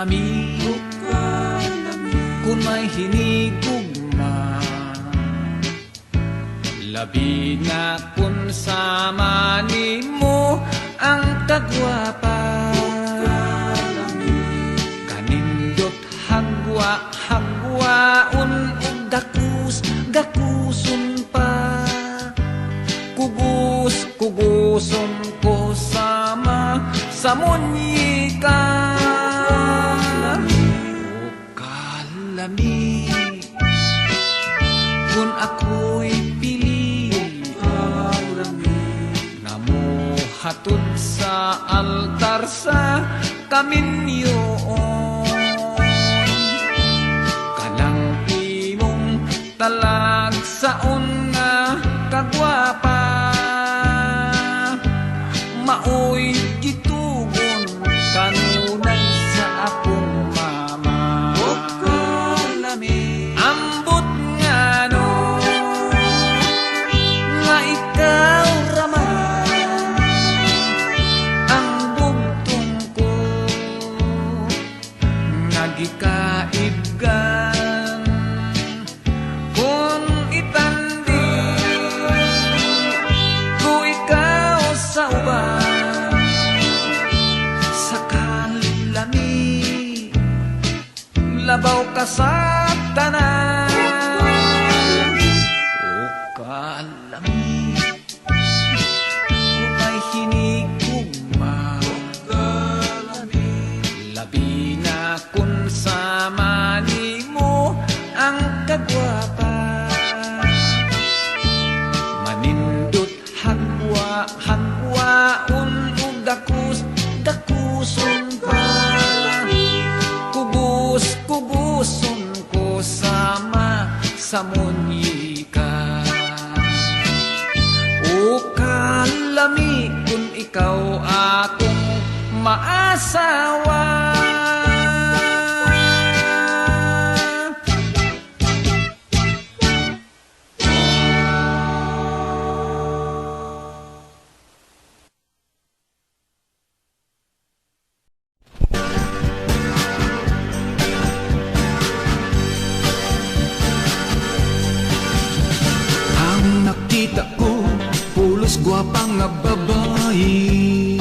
lami, kung may hinigugma, labi na kung sama nimo ang kagwapa. Kanindot hagwa-hagwaon ug gakus-gakuson pa. Kugus-kuguson ko sama sa munyika. O kalami, kung ako'y pili, namuhatod sa altar sa kaminyoon. Kanang imong talag saon nga kagwapa, maoy gitugon kanunay sa akong mama. O kalami, ambot nga no, nga ikaw raman ang bugtong ko, nagikaibgan kung itandi ko ikaw sa uban. Sa kalami, labaw ka sa tanan. O kalami, kung may hinigugma, labi na kung sama nimo ang kagwapa. Manindot hagwa-hagwaon ug gakus-gakuson pa. Kubus-kubuson ko sama sa munyika. O kalami, kung ikaw akong maasawa. Ang nakita ko, pulos gwapang nga babae.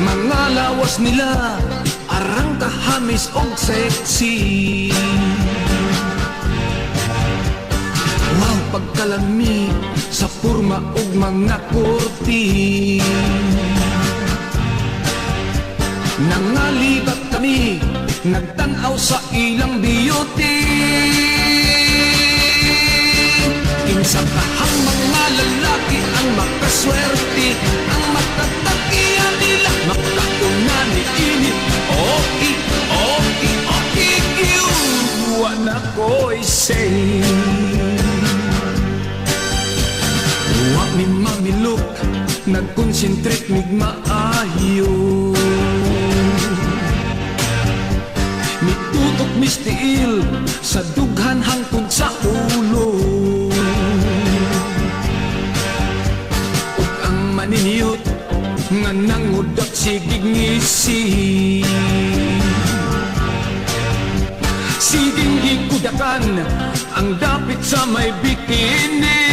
Mga lawas nila, arang kahamis og sexy. Wow, pagkalami sa purma og mga kurti. Nangalibak kami, nagtanaw sa ilang beauty. Kinsa kahang mga lalaki ang makaswerte, ang matatakian nila makauna ni init. Okay, okay, okay, kiuwa na ko'y say. Huwag ni mamilok, nag-concentrate mig maayo. Mitutok mistiil sa dughan hangtod sa ulo. Ug ang maniniyot nga nangudak sigig ngisi. Siging gikudakan ang dapit sa may bikini.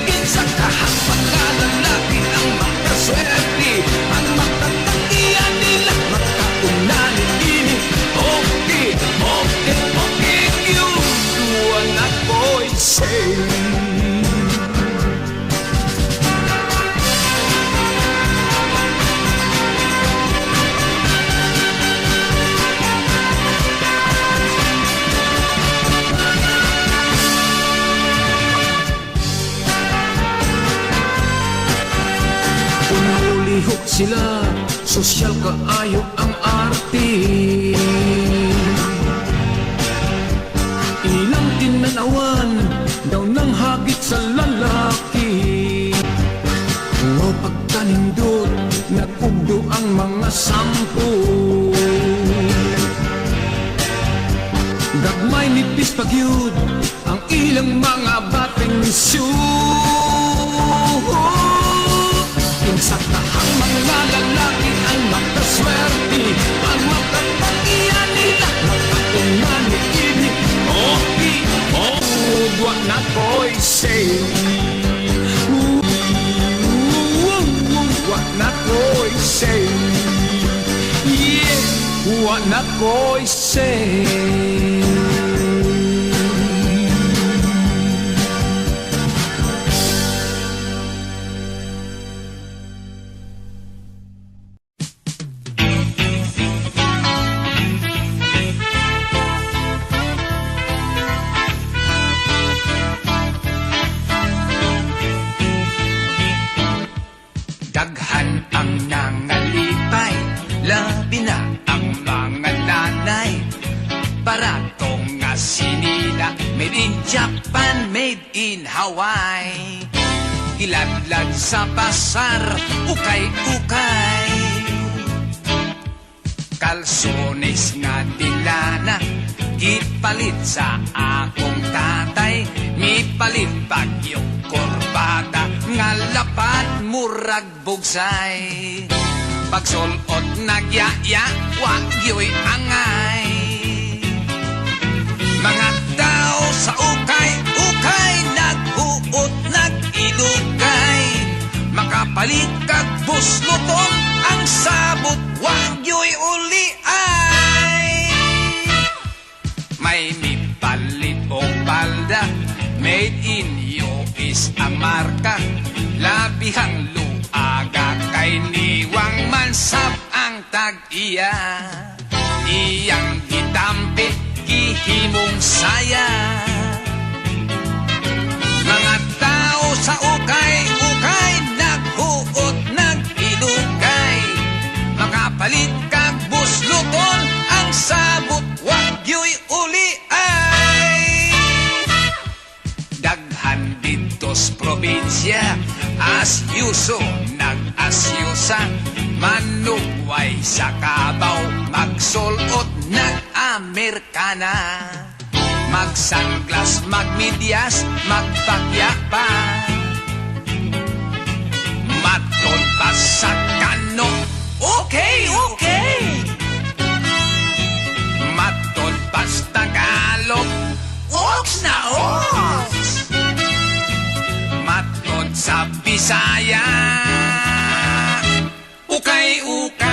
Kinsa kahang pagkalalaki ang makaswerte, ang matatakian nila makauna ni ini. Okay, okay, okay, kiuwa na ko'y say. Lihok sila, sosyal kaayo ang arte. Ilang tinanawan daw nang hagit sa lalaki. O pagkanindot, nagugdo ang mga sampo. Gagmay nipis pagyud ang ilang mga bating shoe. Ayon sa tahang mga lalaki ang makaswerte, ang makapangyarihan nila makatungan ni ini. Okay, wag na ko'y say, wag na ko'y say, yeah, wag na ko'y say. Daghan ang nangalipay, labi na ang mga nanay. Baratong nga sinina, made in Japan, made in Hawaii. Iladlad sa pasar, ukay-ukay. Kalsones nga dilana, ipalit sa akong tatay. Mipalit pagyong korbata, nga lapad murag bugsay. Pagsulot nagyaya, wagyo'y angay. Mga tao sa ukay-ukay, naghuot, nag-ilugay. Makapalit kag busluton, ang sabot, wagyo'y uliay. May mipalit o palda, made in US ang marka. Labihang luaga kay niwang mansab ang tag-iya. Iyang gitampi, gihimong saya. Mga tao sa ukay-ukay, naghuot, nag-ilugay. Makapalit kag busluton, ang sabot, wagyo'y uliay. Daghan ditos probinsya, asyuso nag-asyusa. Manugway sa kabaw, magsulot nag-Amerikana. Magsanglas, magmidyas, magpakya pa. Matol pa sa kano, okay, okay. Matol pa sa Tagalog, oks na oks. Matol sa Bisaya, ukay-ukay.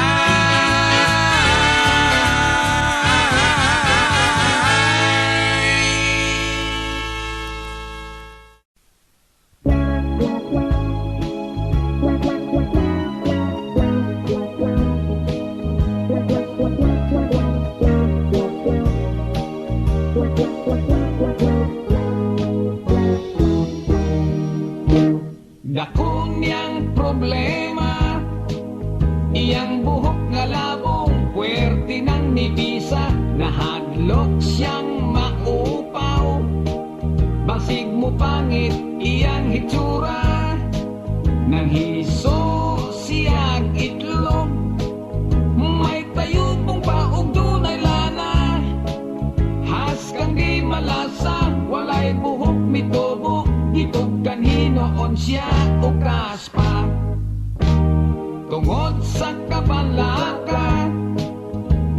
Dako niyang problema, iyang buhok nga labong, puwerte ng nibisa, nahadlok siyang maupaw. Basig mo pangit iyang hitsura, nang hiso siyang itlog. May tayo pong paog dunay lana, has kang di malasa, walay buhok mitubo. Itog kanhinoon siya o kaspa. Tungod sa kabalaka,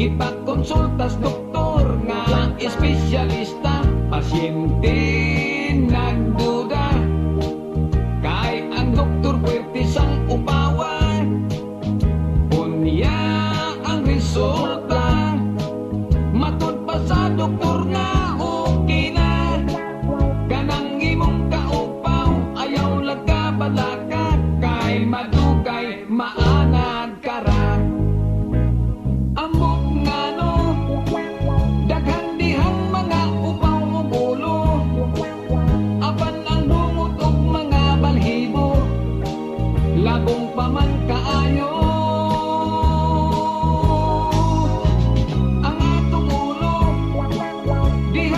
ipakonsultas doktor nga espesyalista. Pasyente nagduda, kay ang doktor pwerte sang upawan. Unya ang resulta, matod pa sa doktor nga okay na. Kanang imong kaupaw, ayaw lagkabalaka, kay madugay maanad kara. Ambok nga no, daghan dihang mga upaw o ulo, apan ang bungot o mga balhibo, labong pa man kaayo. Ang atong ulo, diha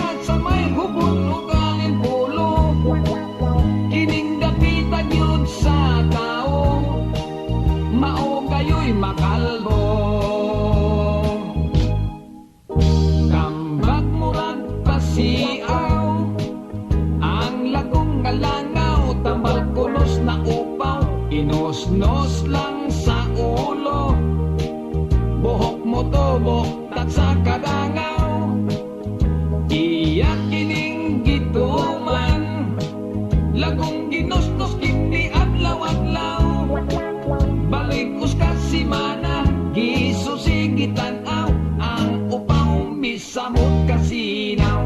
nos lang sa ulo, buhok mo tubok tak sa kadangaw. Iyak kining gituman, lagong ginustos kini adlaw-adlaw. Balik uskas si mana, gisusigitan aw, ang upaw misamot kasinaw.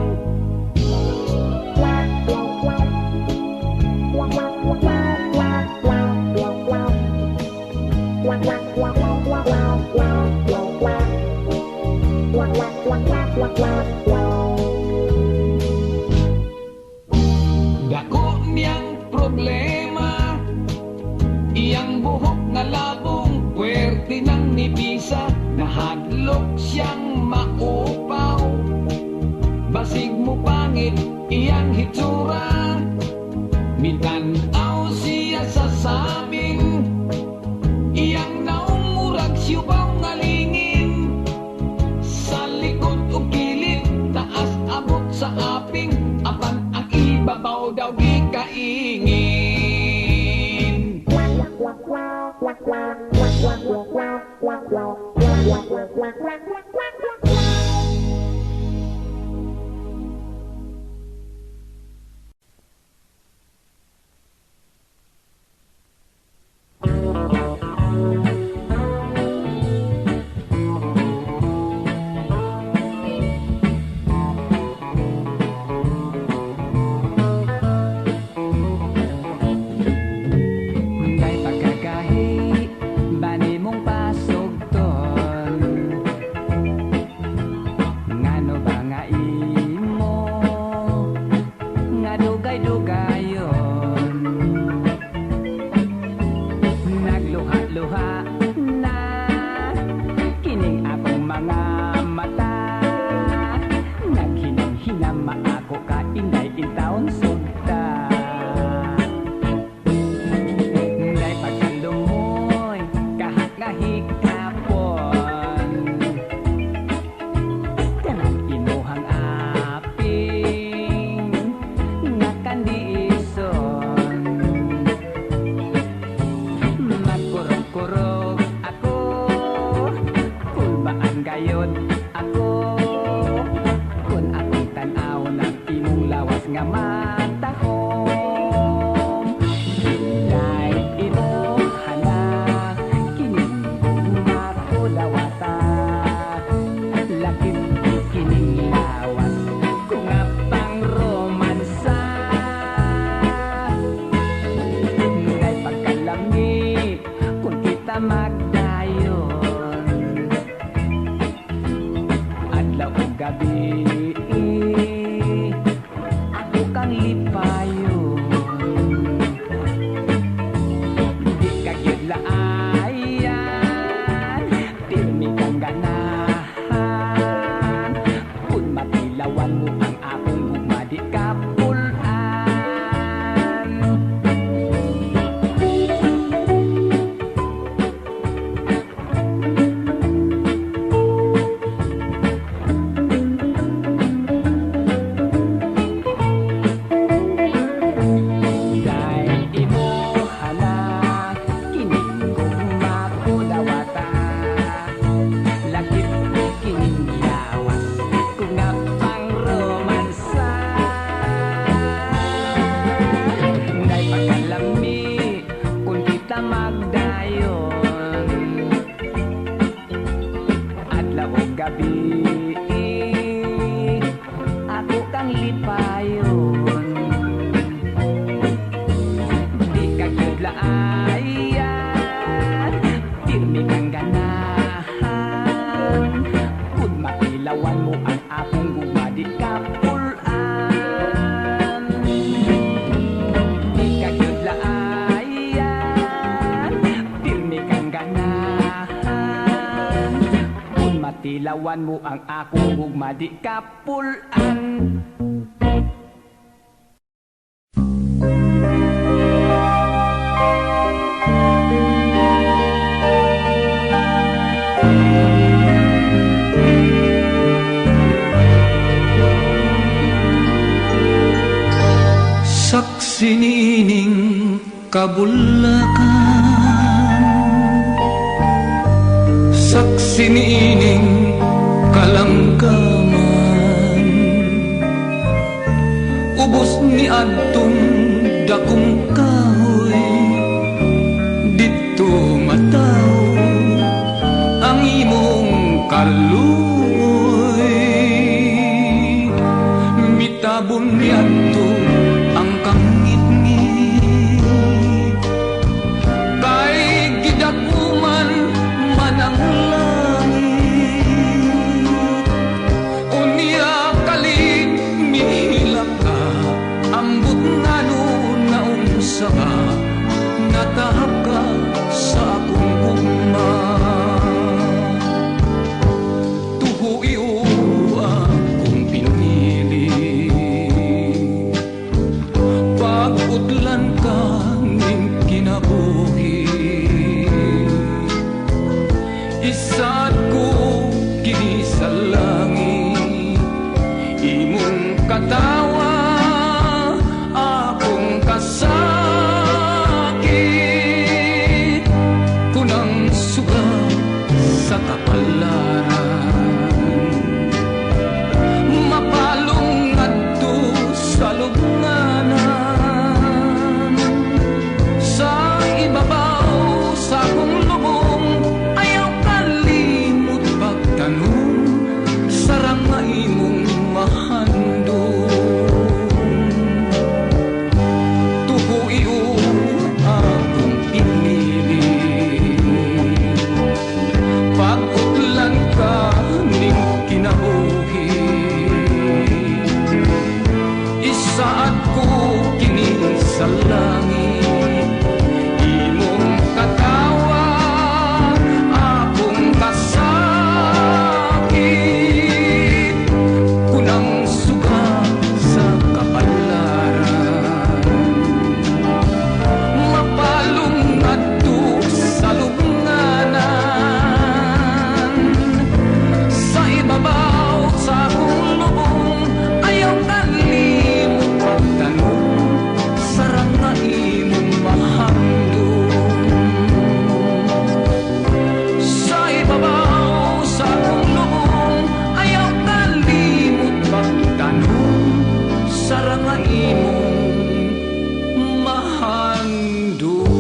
Dako niyang problema, iyang buhok nga labong, puwerte ng nibisa, nahadlok siyang maupaw. Basig mo pangit iyang hitsura, mitanaw siya sa sabing, iyang naumurag siyubaw nga lingin. Sa likod o kilid, taas abot sa aping, apan ang ibabaw daw di kaingin. Ngay pagkagahi, bani mong pasog ton. Ngano ba nga imo, nga dugay-dugayon. Nagluha-luha na kining akong mga mata. Naghinang-hinama ako ka inday intawon sugta. Ngay pagkalumoy, kahit nga hikapon, kanang inuhang aping nga kandiison. Magkurog-kurog ako, kulbaan gayod ako, kun akong tanaw ng imong lawas nga matahom. Dahil imo hanak, kining makudawata, lakit kining lawas, kung nga pang romansa. Ngay pagkalami, kung kita magdayon, adlaw o gabi, ako kang lipayon. Di ka gyud laayan, pirmi kang ganahan, kun matilawan mo ang akong gugma di ka pulan. Dahil imo hanak, kining gugma ko dawata, lakit kining lawas, kung nga pang romansa. Ngay pagkalami, kung kita magdayon, adlaw o gabi, ako kang lipayon. Di ka gyud laayan, pirmi kang ganahan, kun matilawan mo ang akong gugma di ka pulan. Di ka gyud laayan, pirmi kang ganahan, kun matilawan mo ang akong gugma di ka pulan. Saksinining kabulakan, saksi niining kalangkaman. Ubos ni adtong dakong kahoy, dito mataw ang imong kaluoy. Mitabon ni adto ang kangit-ngit, kay gidakuman man ang langit. Unya kalig mihilak ka, ambot nga na unsa ka, natahak ka sa akong ugma. Tuhuiyo akong pinili, pag-utlan ka ning kinabuhi. Isad ko kini sa langit, imong katawa akong kasakit. Kunang suga sa kapalaran, mapalong adto sa lubnganan. Sa ibabaw sa akong lubong, ayaw kalimot pagtanong, sarang nga imong mahandong. Tuhuiyo akong pinili, pag-utlan ka ning kinabuhi. Isaad ko kini sa langit, imong katawa akong kasakit. Kunang suga sa kapalaran, mapalong adto sa lubnganan. Sa ibabaw sa akong lubong, ayaw kalimot pagtanong, sarang nga imong mahandong. Sa ibabaw sa akong lubong, ayaw kalimot pagtanong, sarang nga imong mahandong.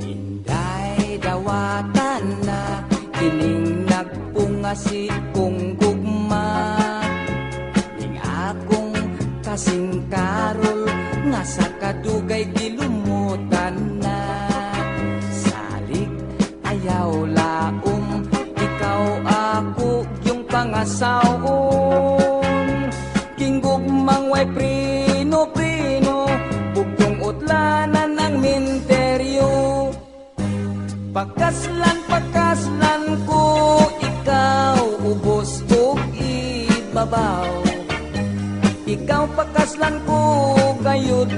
Inday dawatan na kining nagpungasi kong gugma, ning akong kasing karol nga sa kadugay gilumutan na. Salig ayaw laom, ikaw ako yung pangasawon. Kinggugmang way prino-prino, bugtong utlanan ang minteryo. Pagkaslan ko, ikaw ubos o ibabaw. Ikaw pagkaslan ko gayud,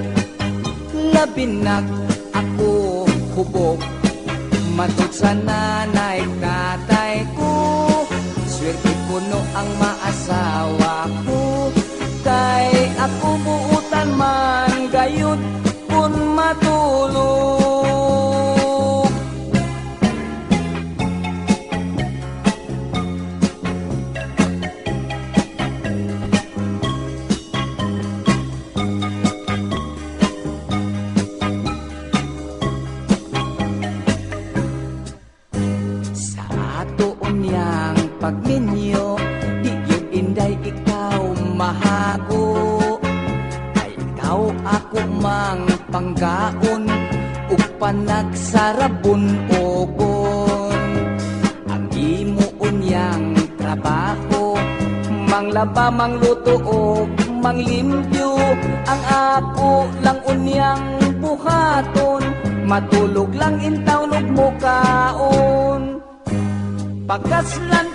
labinak ako hubog. Matod sa nanay tatay ko, swerte ko no ang maasawa ko. Kay ako buutan man gayud kun matulog. Sa ato unyang pagminyo, di yun inday ikaw mahago. Ay ikaw ako mang panggaon, ug panagsarabon ogon. Ang imo unyang trabaho, manglaba, mangluto o manglimpyo, ang ako lang unyang buhaton, matulog lang intawnog mo kaon. Pagkaslan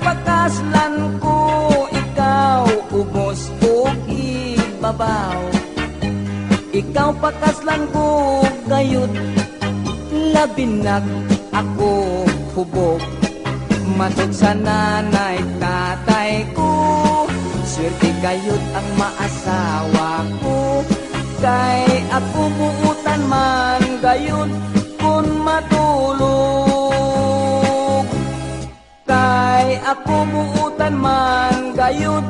ko ikaw, ubos o ibabaw. Ikaw pakaslan ko gayud, labinag ako hubog. Matod sa nanay tatay ko, swerte gayud ang maasawa ko. Kay ako buutan man gayud kun matulog. Kay ako buutan man gayud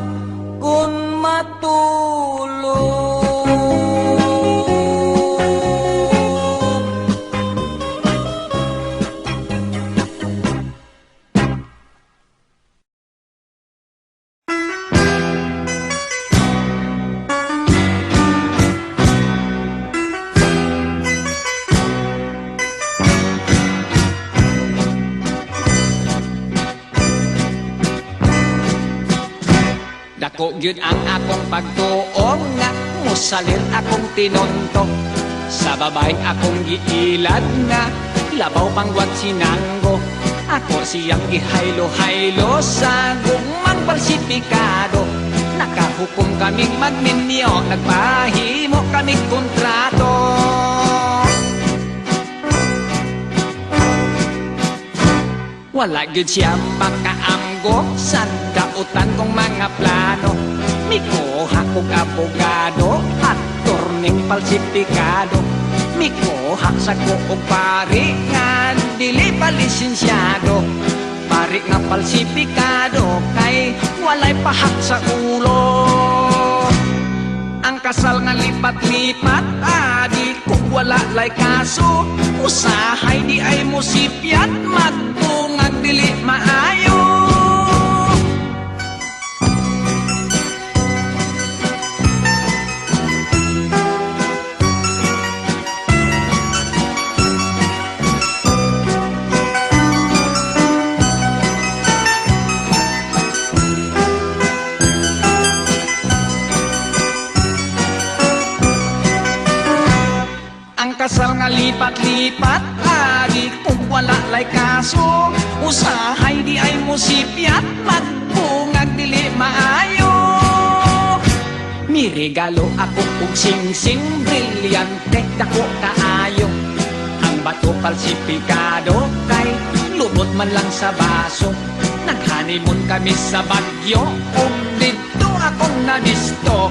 kun matulog. Dako gyud ang akong pagtuong nga musalir akong tinuntok sa babaeng akong giilad nga labaw pang wag sinanggo. Ako siyang gihaylo-haylo sa gumang parsipikado. Nakahukom kaming magminyo, nagpahimo kaming kontrato. Wala gyud siya makaamgo sa dautan kong mga plano. Mikuha kong abogado at turning falsifikado. Mikuha sa kuong pari nga dili pa lisensyado. Pari nga falsifikado kay walay pahak sa ulo. Ang kasal nga lipat-lipat, di kung wala lay kaso. Usahay di ay musipyat, magtungag dili maayo. Kasal nga lipat-lipat, di kung wala lay kaso. Usahay di ay musipyat, magbungag dili maayo. Mirigalo ako kung sing-sing brilyante, dako kaayo. Ang bato falsifikado kay lubot man lang sa baso. Nag-honeymoon kami sa Baguio, kung dito akong nabisto.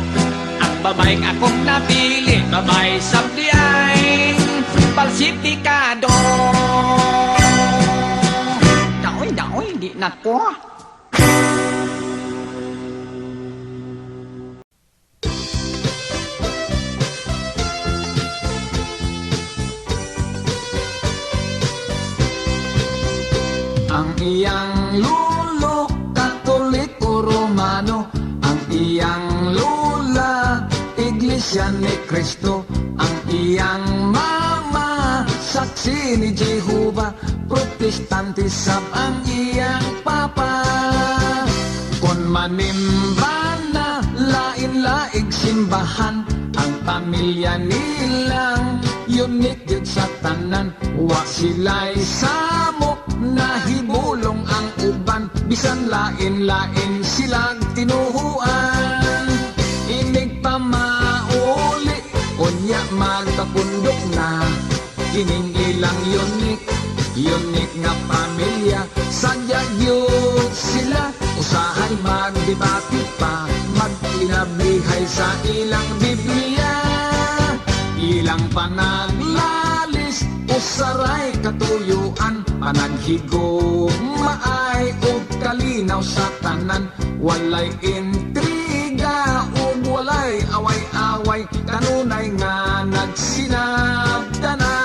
Babaeng akong napili, babay sabdi ay falsifikado. Daoy, di na ko. Ang iyang lulo, Katoliko Romano. Ang iyang lola, Iglesia ni Cristo. Ang iyang mama, saksi ni Jehovah. Protestante sab ang iyang papa. Kon manimba na, lain-laig simbahan. Ang pamilya nilang unique yun sa tanan. Wa sila'y samok, nahibulong ang uban. Bisan lain-lain silang tinuhuan. Inig pa mauli, unya magpapundok na. Kining ilang unique nga pamilya. Sadya yun sila, usahay magdebate pa. Magkinabihay sa ilang Biblia. Ilang panaglalis, usaray katuyuan. Panaghigo, maay o kalinaw sa tanan. Walay intriga o walay away-away. Kanunay nga nagsinabdanay.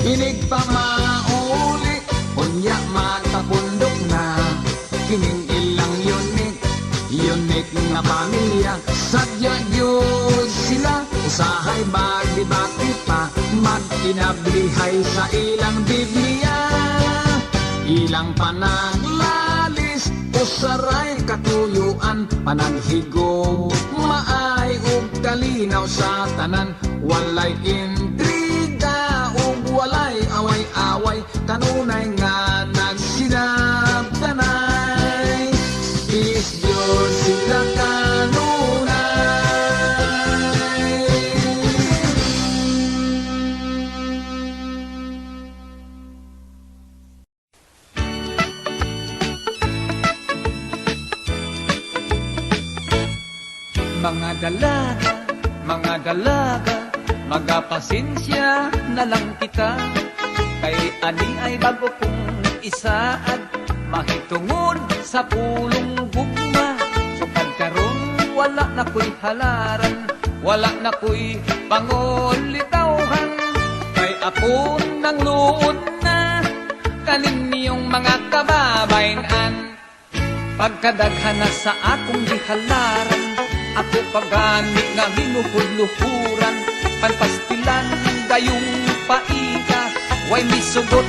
Inig pa mauli, unya matapundok na. Kining ilang yun nga pamilya. Sadya yun sila, usahay magdibati pa, mag-inablihay sa ilang Biblia. Ilang panaglalis, usaray katuyuan, panaghigo, maay ug kalinaw sa tanan. Walay intriga ug walay away-away, kanunay nga nagsinabtanay. Is Diyos sila kanunay. Mga dalaga, magapasensya na lang kita. Kay ani ay bago kong isaad, mahitungod sa pulong gugma. Sukad karon wala na ko'y halaran, wala na ko'y pangulitawhan. Kay apon ng luod na kaninyong mga kababayan. Pagkadaghan na sa akong gihalaran, ako pagani nga hinuhuluhuran, panpastilan ng dayong paika, way misugot,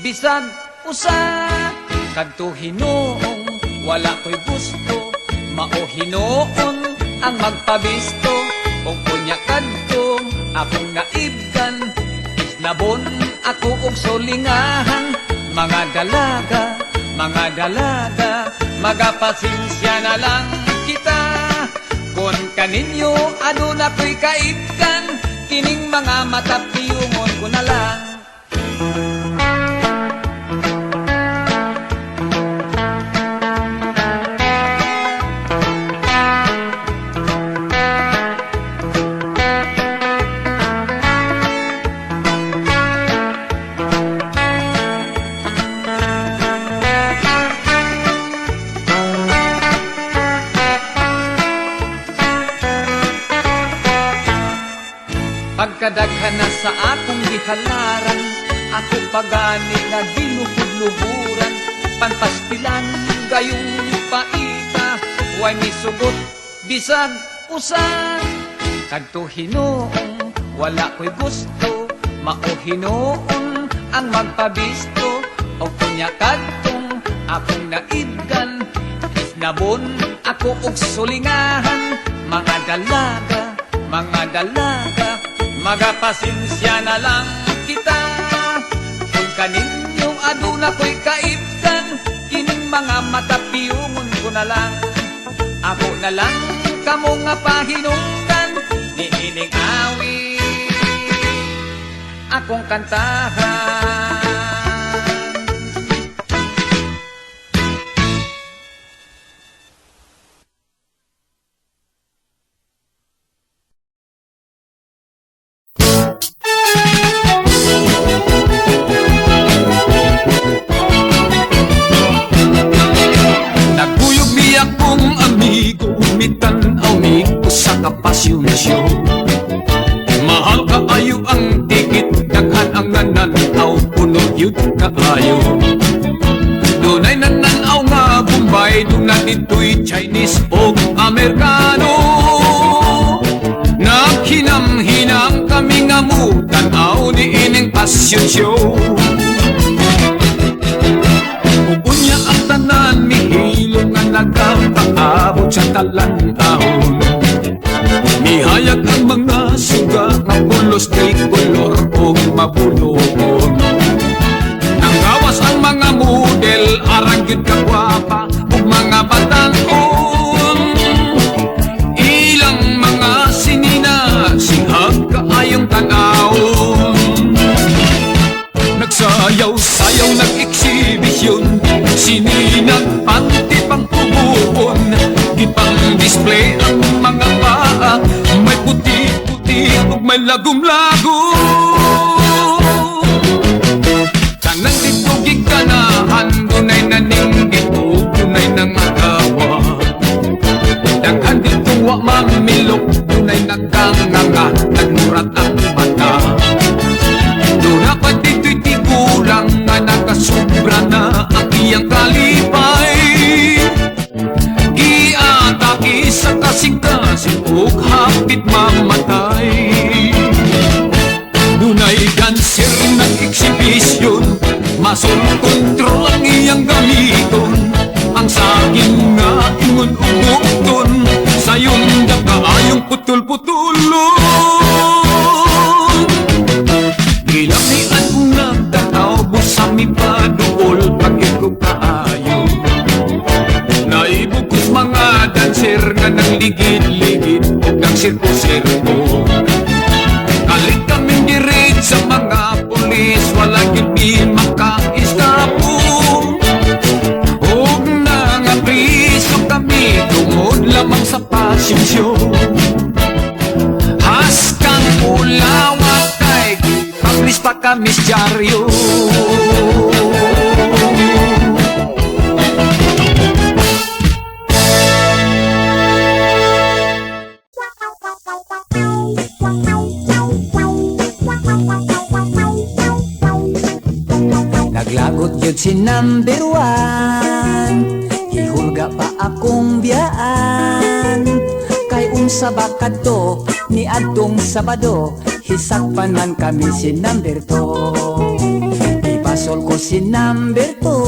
bisan usa. Kadto hinoong, wala ko'y gusto, mao hinoon ang magpabisto. Kung kunya kadto, akong naibgan, islabon ako og solingahan. Mga dalaga, magapasensya na lang kita. Kung kaninyo aduna ko'y kaibkan, kining mga matapiyungon ko na lang. Pagkadaghan na sa akong gihalaran, ako pagani nga ginuhudluhuran, panpastilan gayong paita, way misugot, bisag usan. Kadto hinoong, wala ko'y gusto, mao hinoon ang magpabisto. O kunya kadtong akong naibgan, isnabon ako og sulingahan. Mga dalaga, magapasensya na lang kita. Kung kaninyong aduna ko'y kaibgan, kining mga matapiyungon ko na lang. Ako na lang kamo nga pahinungdan, niining awi akong kantahan. Sa kapasyon-syon, mahal kaayo ang tikit, daghan ang nananaw, puno yun kaayo. Dunay nananaw nga Bombay, dunay dito'y Chinese o Amerikano. Naghinam-hinam kami nga mo, tanaw ni ining pasyon show. Unya ang tanan, mihilo nga nagkapaabot sa talan-taon. Mihayag ang mga suga nga pulos kay kolor o mabulokon. Nanggawas ang mga model, arang yun kagwapa o mga batanon. Ilang mga sinina, singhag kaayong tanawon. Nagsayaw-sayaw, nag-eksibisyon, sininag panti pang ubuon. Ipang-display ang mga paa, may puti-puti o may lagom-lagom. Tanang dito giganahan, dunay naninggit o dunay nangagawa. Daghan dito wa mamilok, dunay nagkanganga, nagmurat ang mata. Duna pa dito'y tigulang nga nakasubra na ang iyang kalipay. Giatake sa dancer ng eksibisyon, muscle control ang iyang gamiton. Ang saging nga ingon ugukton, sayong dakaayong putol-putulon. Gilamian kong nagtataw, busami pa dool, pagit ko kaayo. Naibugos mga dancer nga nang ligid-ligid o nang sirko-sirko. Kalit kaming dirit sa mga pulis, wala gilbi maka-istapo. Huwag na nga priso kami, tungod lamang sa pasensyo. Haskang ulawat kay publish pa kami dyaryo. Naglagot yun si number one, hihulga pa akong biyaan. Kay unsa bakad to, ni adtong Sabado, hisakpan man kami si number two. Ipasol ko si number two,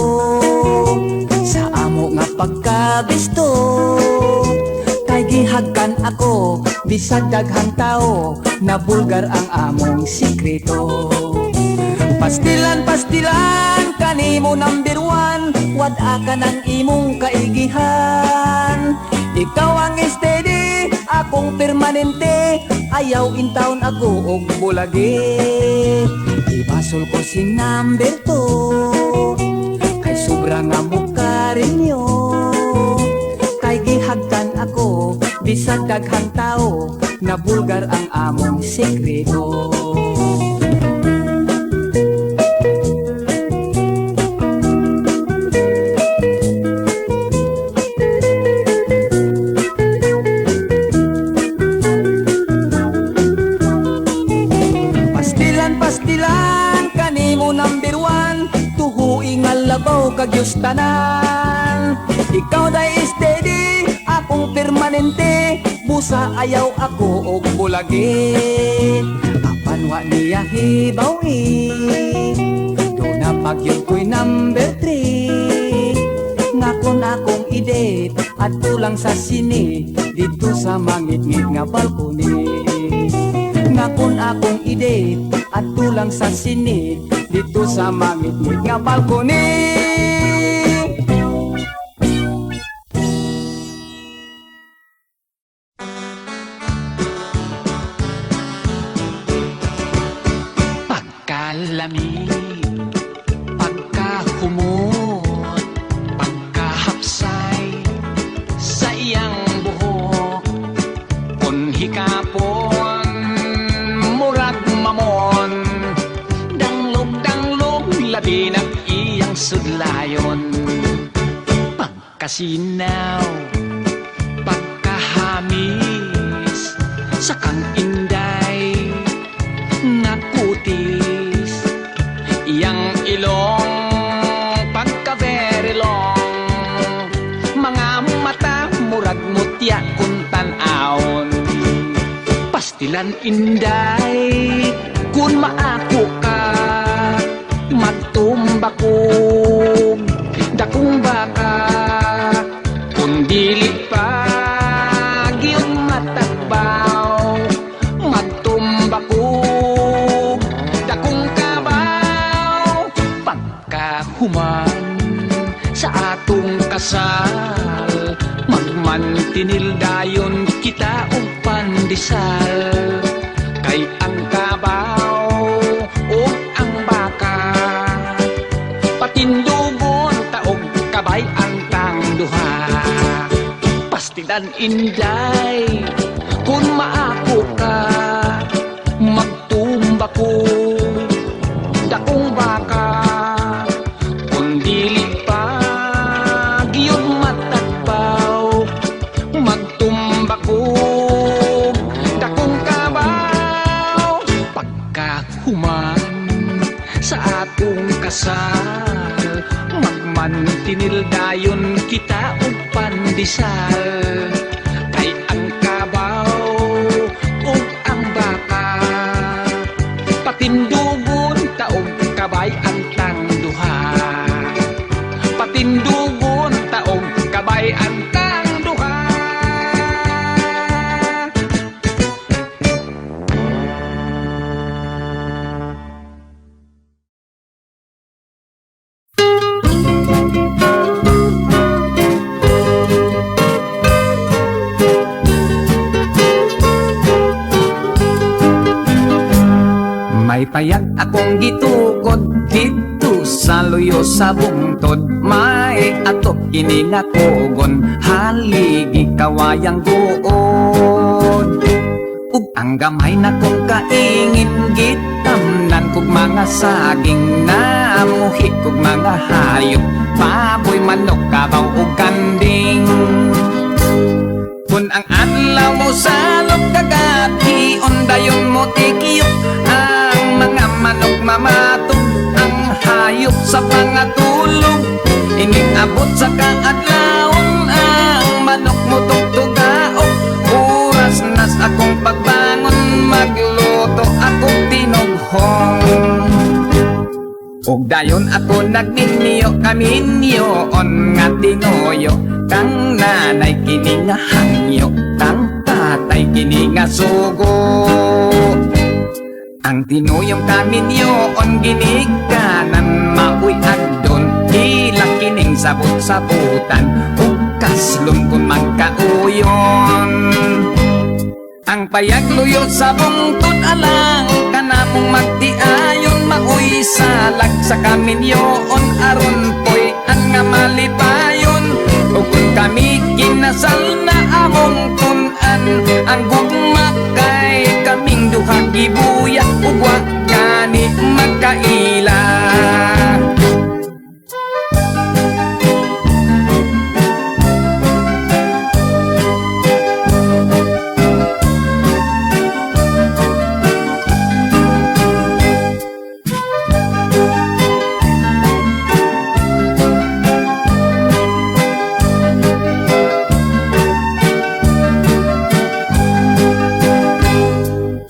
sa amo nga pagkabisto. Kay gihagkan ako, bisag daghang tao, na bulgar ang among sikreto. Pastilan kanimo number one, wad-a ka ng imong kaigihan. Ikaw ang steady, akong permanente, ayaw in town ako og bulagi. Ibasol ko si number two, kay sobra nga mukha rinyo. Kay gihagtan ako, bisag daghang tao, na bulgar ang among sekreto. Pastilan kanimo number one, tuhuing alabaw kagyos tanan. Ikaw day steady, akong permanente, busa ayaw ako og bulagi. Apan wa niya hibawi, do na pagyod ko'y number three. Ngakon akong i-date at tulang sa sini, dito sa mangit-ngit nga balkoni. Ngakon akong i-date at tulang sa sini, dito sa mangit-ngit nga balkoni. Pagkalami, pagkahumot, pagkahapsay sa iyang buhok, punhikapon, murag mamon, danglog-danglog, labi ng iyang sudlayon. Pagkasinaw, pagkahamis, sa kang inday, nga kutis, iyang ilong, pagka-very long, mga mata, murag mutya kung tan-aon. Pastilan inday, kun maako ka, magtumbakog, dakong baka, kung dili pa, giyong matakbaw, magtumbakog, dakong kabaw. Pagkahuman sa atong kasal, magmantinil dayon kita og pandesal. Kay ang kabaw o ang baka, patindugon taog kabay ang tangduha. Pastilan inday, kung maako ka, magtumbako, dakong baka, kung dili pa, giyong matakbaw, magtumbako, dakong kabaw. Pagkahuman sa atong kasal, magmantinil dayon kita og pandesal. Kay ang kabaw ug ang baka, patindugon payag akong gitukod dito sa luyo sa bungtod. May atop kini nga kugon, haligi kawayang guod. Ug ang gamay na kong kaingin gitamnan kog mga saging na muhi kog mga hayop, baboy, manok, kabaw ug kanding. Kun ang adlaw mo salok kagabi, ondayon mo tikiyok ang mga manok mamatok, ang hayop sa pangatulog. Ining abot sa kaadlawon ang manok mo tugtugaok. Oras nas akong pagbangon, magluto akong tinughong. Ug dayon ako nagninyo kaminyoon nga tinuyo, kang nanay kini nga hangyo, kang tatay kini nga sugo. Ang tinuyong kaminyoon ginikanan, maoy agdon, ilang kining sabot-sabutan, ug kaslon kung magkauyon. Ang payag luyo sa bungtod alang kanamong magtiayon, maoy salag sa kaminyoon aron poy ang nga malipayon. Ug kung kami kinasal na among tunan, ang gugma kay kaming duha gibuya, ug wa kani magkaila.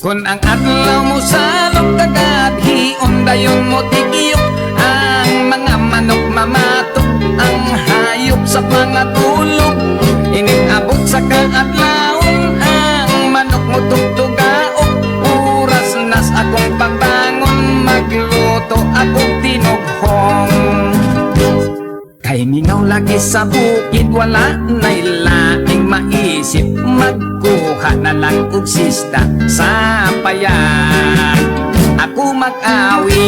Kung ang adlaw mo salok kagabi, ondayon mo tikiyok ang mga manok mamatok, ang hayop sa pangatulog. Ining abot sa kaadlawon ang manok mo tugtugaok. Oras nas akong pagbangon, magluto akong tinughong. Kay mingaw lagi sa bukid, wala na'y laing maisip, magkuha na lang og sista sa payag ako mag-awit.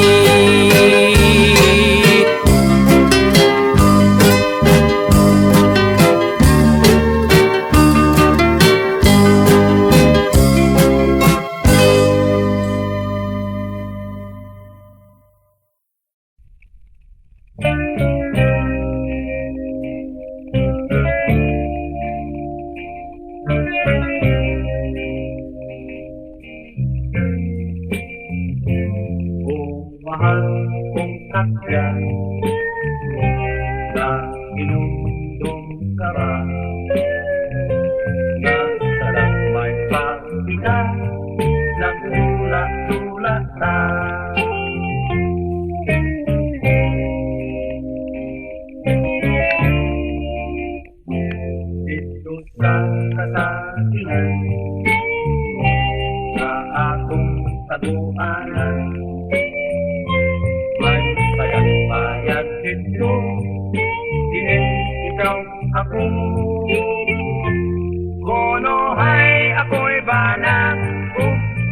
Mahal kong katya na inundong kara, nagsalang may pagkita, nagtula-tulata. Dito sa kasakihan na akong taguanan, bayag dito, dinin ikaw ako. Konohay ako'y banang,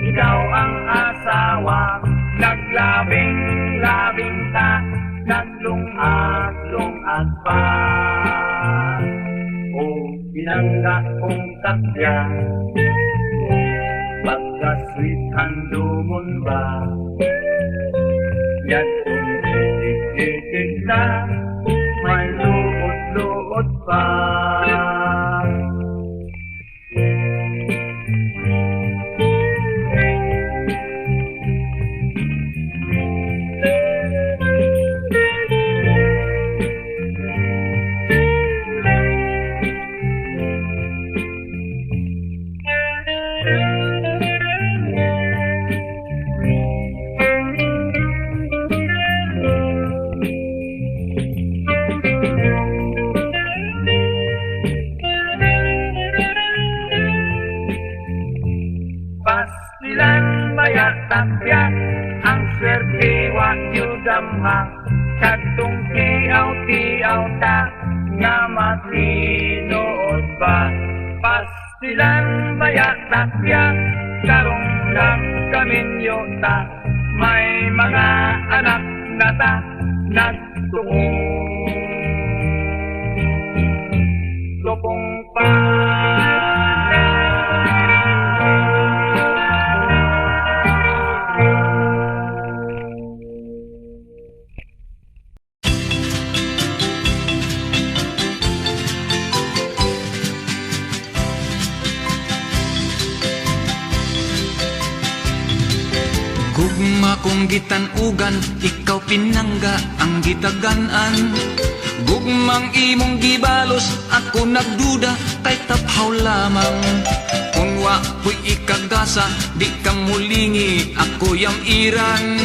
ikaw ang asawa. Naglabing-labing ta, naglungag-lungag pa. O binangga kong takya, pagkasweetan lumon ba? Yan kung titig-titig na, may luot-luot pa. Pastilan bayat takya, ang swerte wa yudamha, kadtong tiaw-tiaw ta, nga matinood ba. Pastilan bayat takya, karong lang kaminyo ta, may mga anak na nagtuong lupong pa. Gugma kong gitanugan, ikaw pinangga ang gitaganan. Gugmang imong gibalos, ako nagduda kay taphaw lamang. Kung wa ko'y ikagasa, di ka mulingi, ako yam iran.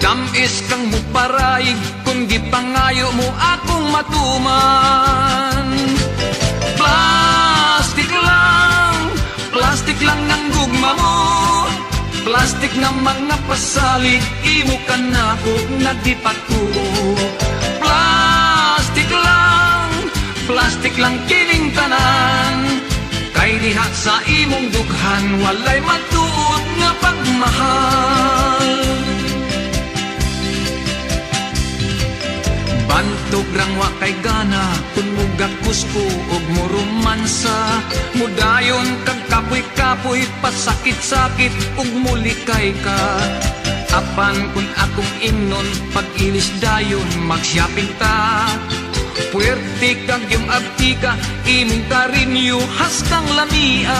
Tamis kang muparayig, kung gipangayo mo akong matuman. Plastic lang ang gugma mo. Plastic na mga pasalig, imo ka na ko nagdipatuo. Plastic lang kining tanan. Kay diha sa imong dughan, walay matuod nga pagmahal. Bantog rang wa kay gana, kun mugak kusko og mo romansa. Mudayon kag kapoy-kapoy, pasakit-sakit ug mulikay ka. Apan kun akong ingnon, pag-ilis dayon mag-shopping ta. Puwerte kag yung abtika, imong karinyo haskang lamia.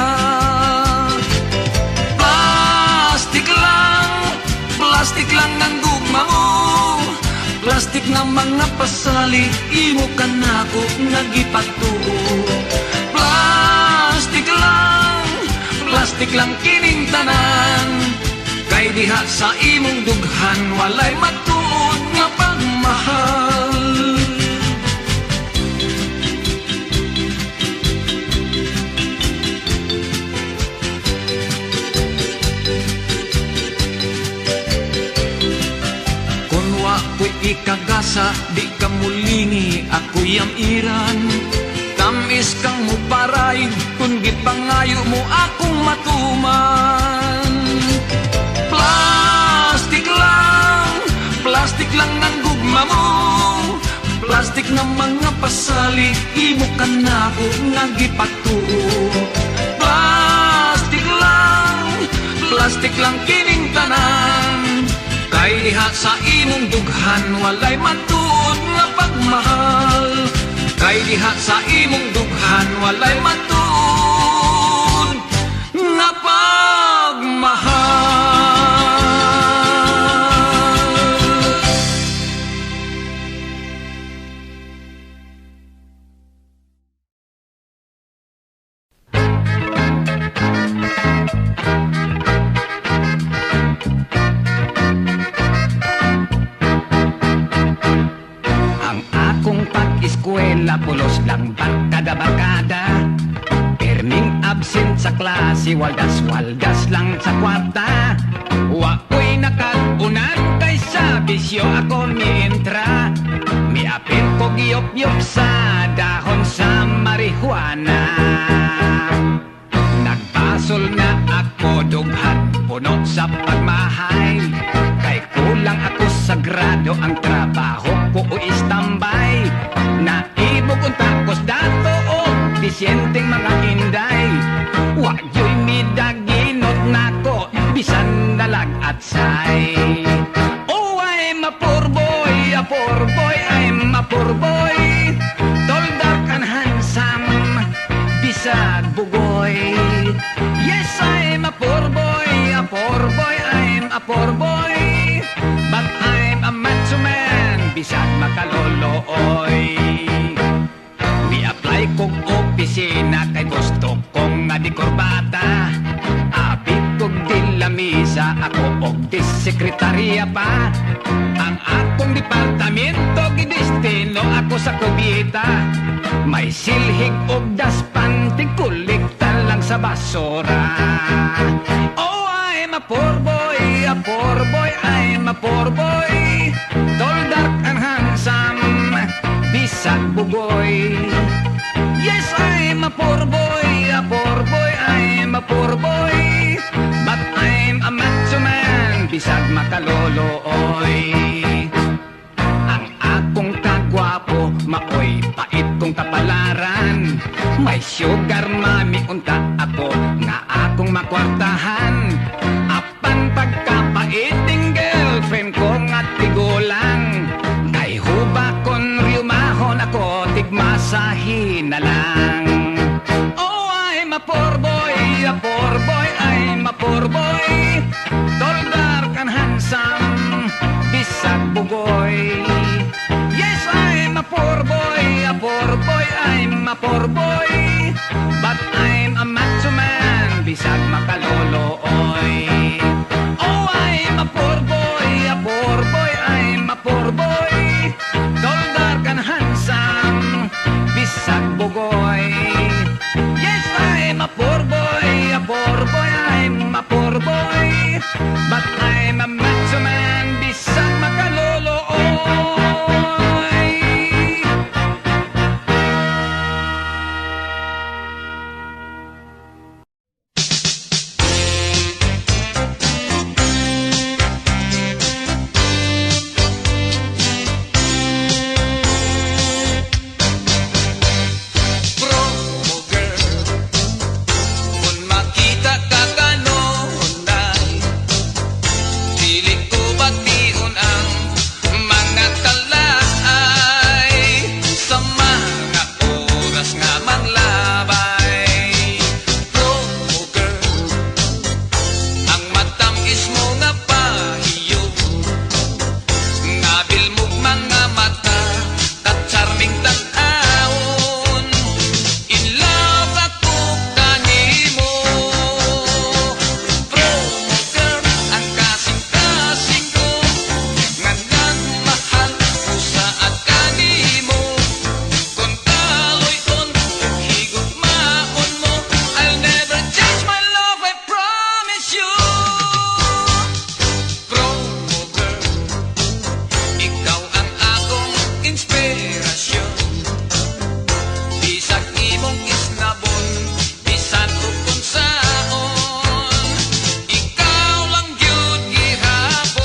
Plastic lang ang gugma mo. Plastic na mga pasali, imo ka na ko nagipatuo. Plastic lang kining tanan. Kay diha sa imong dughan, walay matuod nga pagmahal. Ikagasa, di ka mulingi, ako yam iran. Tamis kang muparayig, kung gipangayo mo akong matuman. Plastic lang ang gugma mo. Plastic na mga pasali, imo ka na ko nagipatuo. Plastic lang kining tanan. Kay diha sa imong dughan, walay matuod nga pagmahal. Kay diha sa imong dughan, walay matuod nga pagmahal. Eskwela pulos lang barkada-barkada. Perming absent sa klase, waldas-waldas lang sa kwarta. Wa ko'y nakagunan kaysa bisyo ako mientra. Miapil ko giyop-yop sa dahon sa marihuana. Nagbasol na ako dughan, puno sa pagmahal. Kay kulang ako sa grado, ang trabaho ko o istambay. Naibog ang takos dato o disyenteng mga inday. Wa'yo'y midaginot nako, bisan dalag at say. Oh, I'm a poor boy, I'm a poor boy. Tall, dark and handsome, bisag bugoy. Yes, I'm a poor boy, I'm a poor boy. But I'm a macho man, bisag makalolooy. Mi-apply kong opisina kay gusto kong nga di korbata. Abit kong di lamisa, ako og di sekretarya pa. Ang akong departamento gidestino ako sa kubita. May silhig og daspan, tigkulikta lang sa basura. Oh, I'm a poor boy, I'm a poor boy. Tall, dark and handsome, bisag bugoy. Yes, I'm a poor boy, I'm a poor boy. But I'm a macho man, bisag makalo. oy. Ang akong kagwapo, maoy pait kong kapalaran. May sugar mami unta ako, nga akong makwartahan. Apan pagkapaiting girlfriend ko nga tigulang. Kay huba kon riumahon ako, tigmasahin na lang. Oh, I'm a poor boy, I'm a poor boy. Tall, dark, and handsome, bisag bugoy. Yes, I'm a poor boy, I'm a poor boy. But I'm a macho man, bisag makalolooy. Oh, I'm a poor boy, I'm a poor boy. Tall, dark, and handsome, bisag bugoy. Yes, I'm a poor boy, I'm a poor boy. But I'm a macho man, bisag makalolooy. Promo girl, kung makita ka kanunay, dili ko batiun ang mga kalay sa mga oras nga manglabay. Promo girl, ang matamis mo nga pahiyo, nga bilmog mga mata, ka-charming tan-awon. In love ako kanimo. Promo girl, ang kasing-kasing ko, nga nagmahal ko saad kanimo. Kung kaloy-on, kung higugmaon mo, I'll never change my love, I promise you. Promo girl, ikaw ang akong inspirasyon. Bisag imong isnabon, bisan ug kung saon, ikaw lang gyud gihapon.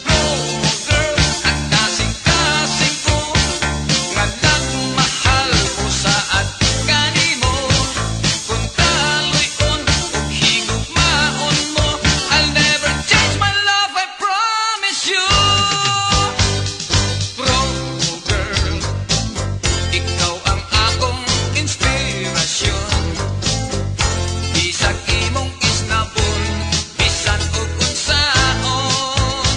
Promo girl, ang kasing-kasing ko, nga nagmahal ko saad kanimo. Kung kaloy-on, kung higugmaon mo, I'll never change my love, I promise you. Promo girl, ikaw ang akong inspirasyon. Bisag imong isnabon, bisan ug kung saon,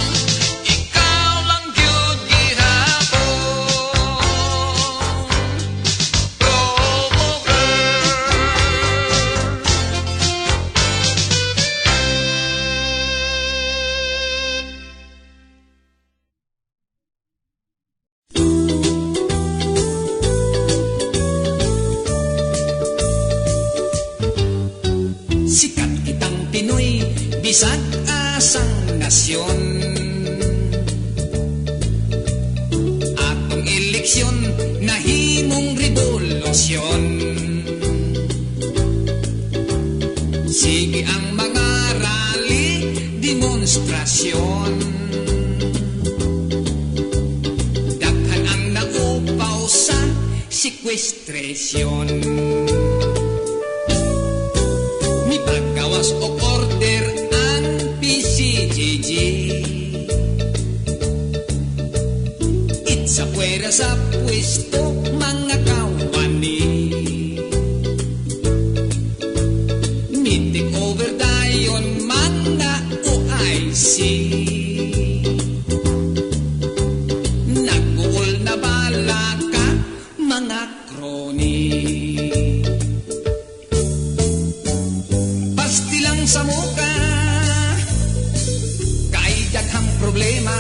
ikaw lang gyud gihapon. Promo girl. Sikat kitang Pinoy, bisag asang nasyon. Atong eleksyon, nahimong revolusyon. Sige ang mga rally, demonstrasyon. Daghan ang naupaw sa sekwestresyon. Mi paggawas o order ang PCGG. Itsa puwera sa pwesto mga kawani. Meeting over dayon mga OIC. Nagbuol na bala ka mga kroni. Pastilang sa muka, kay daghang problema.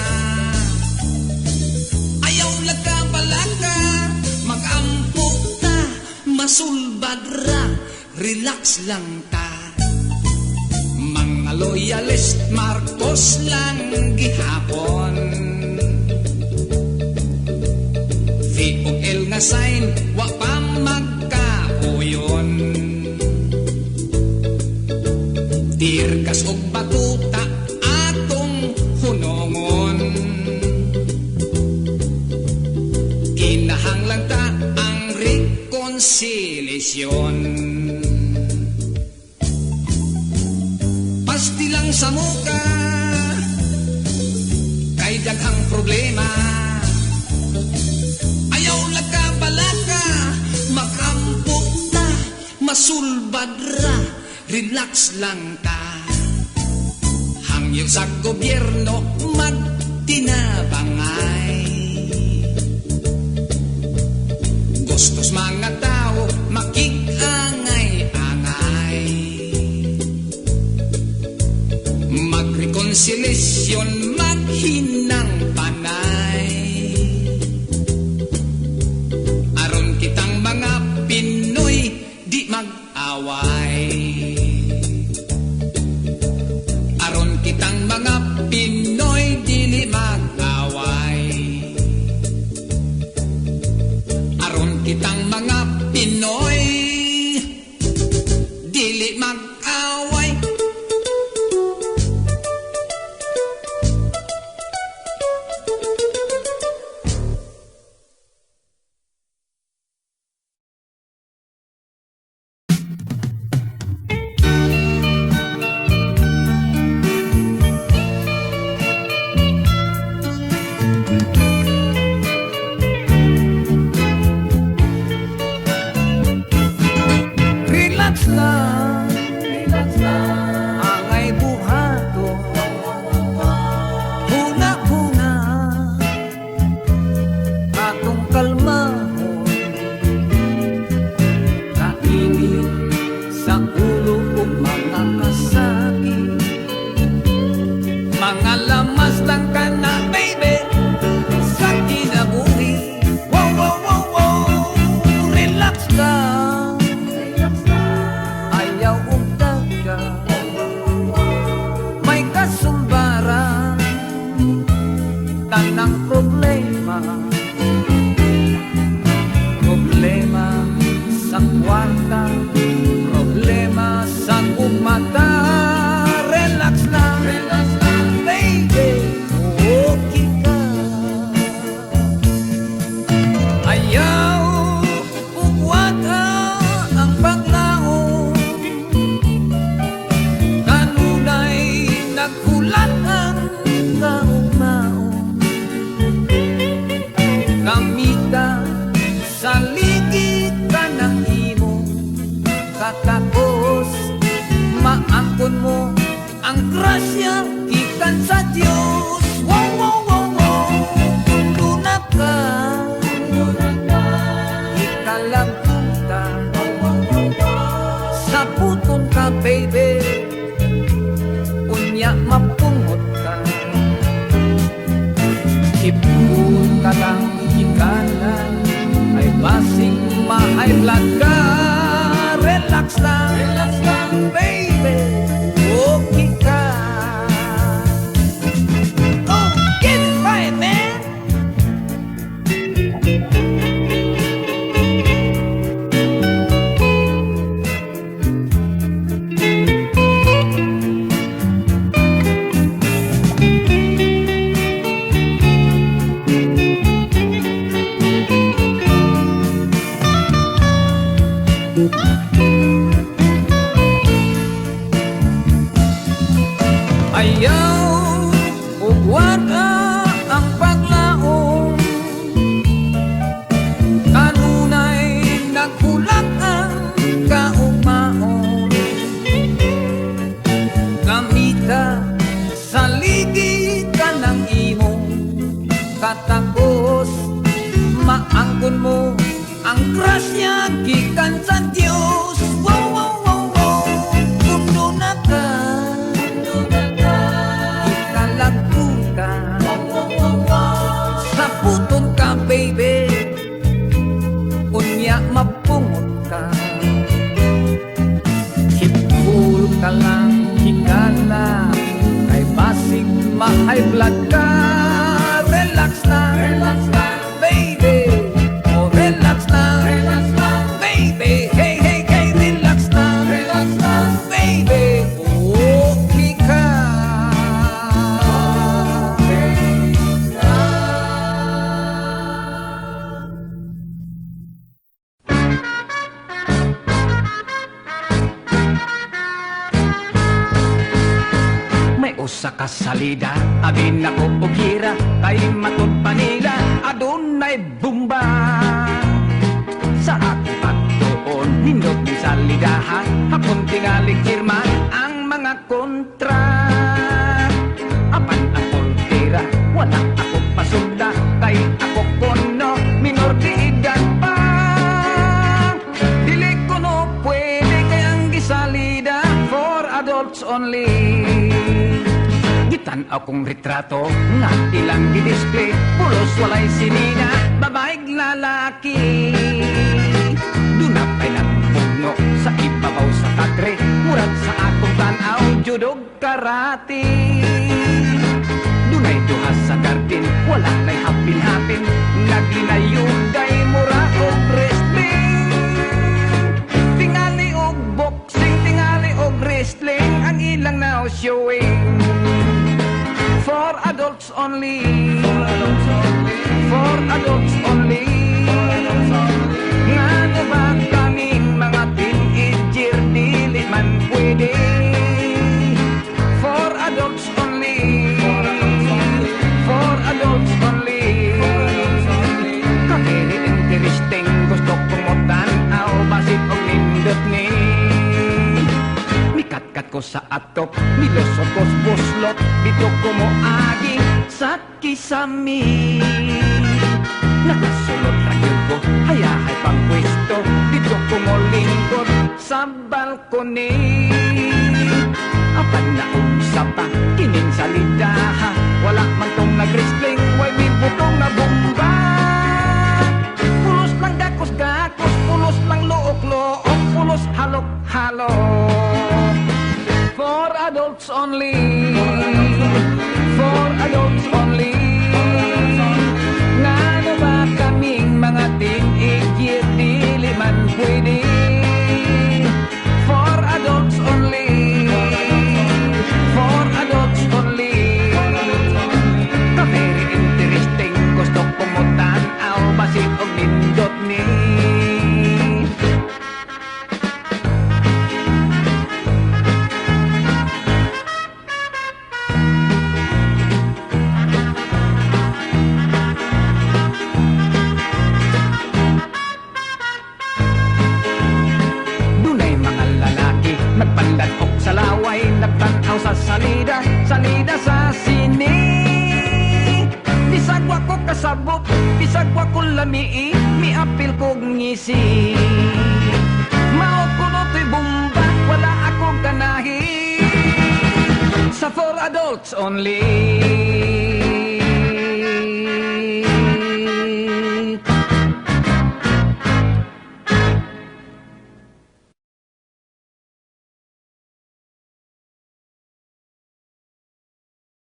Ayaw lagkabalaka, mag-ampo ta, masulbad ra, relax lang ta. Mga loyalist Marcos lang gihapon. V ug L nga sign wa pa magkapuyon. Tirgas og batuta atong hunongon. Kinahanglan ta ang rekonsiliasyon. Pasti lang sa muka kay daghang problema. Ayaw lagkabalaka, makampok ta, masulbad ra, relax lang ta. Hangyo sa gobyerno magtinabangay. Gustos mga tao makikangay-angay. Magrekonsiliasyon maghinang panay. Aron kitang mga Pinoy di mag-away. Aron kitang mga Pinoy dili mag-away. Aron kitang mga Pinoy dili mag-away. Relax lang, angay buhato, huna-huna, atong kalmahon, kainit sa ulo ug mga kasakit, mga lamas lang ka na baby, sa kinabuhi. Wow, wow, wow, wow, relax lang. Ayaw ug daga, may kasumbaran, tanang problema. Problema sa kwarta, problema sa ugmata. Relax lang, baby, okay ka. Ayaw ug wata ang paglaom. Kanunay nagkulat ang kaugmaon. Kamita sa ligid ka ng imo. Katapos maangkon mo ang grasya gikan sa Dios. Wow, wow, wow, wow, luna ka, ikalagpunta sa puton ka baby, unya mapungot ka. Ipun ka lang ikanan, ay basing ma-high blood ka. Relax lang, baby, okay ka. Oh, get it right, man. Ayaw ug wata ang paglaom. Kanunay nagkulat ang kaugmaon. Kamita sa ligid ka ng imo. Katapos maangkon mo ang grasya gikan sa Dios. Wow, wow, wow, wow, kundo na ka, Mamulat ka, relax lang, baby. Oh, relax lang, baby. Hey, hey, hey, relax lang, baby. Okay ka. May usa ka salida, abin ako og gira, kay matod pa nila, adunay bumba. Sa akong pagtuon, nindot ni salidahan, hapon tingalig firma ang mga kontra. Apan akong tira, wala ako pasunda, kay ako kono, minor di edad pa. Dili ko no pwede kay ang gisalida, for adults only. Gitan akong retrato nga ilang di-display, pulos walay sinina, babaeng lalaki. Dunapay nagpugno sa ibabaw sa kadre, murag sa akong tanaw, judog karate. Dunay duha sa garden, wala na'y hapin-hapin, naglinayugay mura og wrestling. Tingali og boxing, tingali og wrestling, ang ilang now showing. For adults only. For adults only. Ngano ba kaming mga teenager dili man pwede? For adults only. For adults only. Ka-very interesting, gusto kong mo tanaw, basit og nindot ni. Mikat-kat ko sa atop, nilusot ko sa buslot, dito ko mo aging sa kisami. Nakasulot ragyod ko, hayahay pang pwesto, dito ko mo lingkod sa balkoni. Apan na umsa pa, kining salidaha, wala man tong nag-wrestling, way bibutong na bomba. Pulos lang gakos-gakos, pulos lang look-look, pulos halok-halok. For adults only. For adults only. Ngano ba kaming mga teenager dili man pwede? For adults only. For adults only. Ka-very interesting, gusto ko mo tanaw, basit og nindot ni. Nagpanladok sa laway, nagtanaw sa salida, salida sa sini. Bisag wa ko kasabot, bisag wa ko lamii, miapil kog ngisi. Mao ko no to'y bomba, wala akong kanahi. Sa for adults only.